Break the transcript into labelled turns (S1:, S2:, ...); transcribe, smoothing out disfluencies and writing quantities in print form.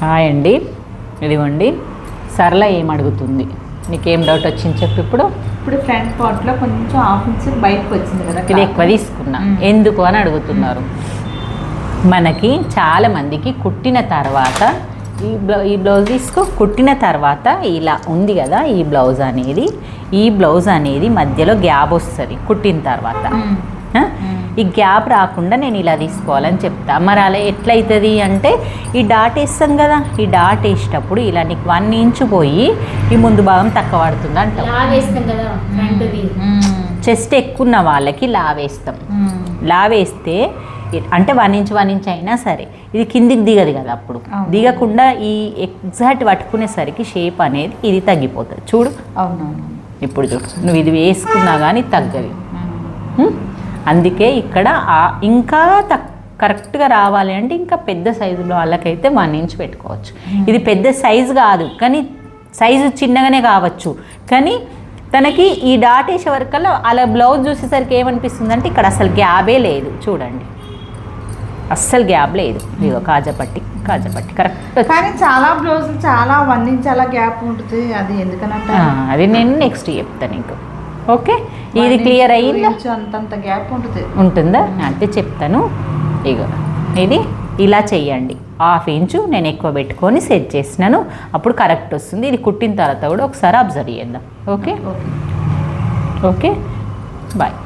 S1: Hi అండి, ఇదిగోండి. సరళ ఏం అడుగుతుంది, నీకేం డౌట్ వచ్చింది చెప్పు. ఇప్పుడు
S2: ఫ్రంట్ పార్ట్లో కొంచెం హాఫ్ ఇంచ్ బయటకు వచ్చింది కదా,
S1: ఇది ఎక్కువ తీసుకున్నా ఎందుకు అని అడుగుతున్నారు. మనకి చాలామందికి కుట్టిన తర్వాత ఈ బ్లౌజ్ తీసుకో, కుట్టిన తర్వాత ఇలా ఉంది కదా ఈ బ్లౌజ్ అనేది మధ్యలో గ్యాప్ వస్తుంది కుట్టిన తర్వాత. ఈ గ్యాప్ రాకుండా నేను ఇలా తీసుకోవాలని చెప్తా. మరి అలా ఎట్లయితుంది అంటే, ఈ డాట్ వేస్తాం కదా, ఈ డాట్ వేసేటప్పుడు ఇలా నీకు 1 ఇంచ్ పోయి ఈ ముందు భాగం తక్కువ పడుతుంది అంటాం. చెస్ట్ ఎక్కువ ఉన్న వాళ్ళకి లావేస్తాం. లావేస్తే అంటే 1 ఇంచ్ అయినా సరే ఇది కిందికి దిగదు కదా, అప్పుడు దిగకుండా ఈ ఎగ్జాక్ట్ పట్టుకునేసరికి షేప్ అనేది ఇది తగ్గిపోతుంది. చూడు,
S2: అవునవును.
S1: ఇప్పుడు చూడు, నువ్వు ఇది వేసుకున్నా కానీ తగ్గది. అందుకే ఇక్కడ ఇంకా కరెక్ట్గా రావాలి అంటే ఇంకా పెద్ద సైజులో వాళ్ళకైతే 1 ఇంచ్ పెట్టుకోవచ్చు. ఇది పెద్ద సైజు కాదు, కానీ సైజు చిన్నగానే కావచ్చు. కానీ తనకి ఈ డాట్ వేసే వరకల్లా అలా బ్లౌజ్ చూసేసరికి ఏమనిపిస్తుంది అంటే ఇక్కడ అసలు గ్యాబే లేదు. చూడండి, అస్సలు గ్యాప్ లేదు. ఇదిగో కాజాపట్టి కరెక్ట్.
S2: కానీ చాలా బ్లౌజులు చాలా 1 ఇంచ్ అలా గ్యాప్ ఉంటుంది, అది ఎందుకనంటే
S1: అది నేను నెక్స్ట్ చెప్తాను నీకు. ఓకే, ఇది క్లియర్ అయ్యిందా?
S2: అంతంత గ్యాప్
S1: ఉంటుందా అంటే చెప్తాను. ఇగో ఇది ఇలా చెయ్యండి. 1/2 ఇంచు నేను ఎక్కువ పెట్టుకొని సెట్ చేసినాను, అప్పుడు కరెక్ట్ వస్తుంది. ఇది కుట్టిన తర్వాత కూడా ఒకసారి అబ్జర్వ్ చేద్దాం. Okay, bye.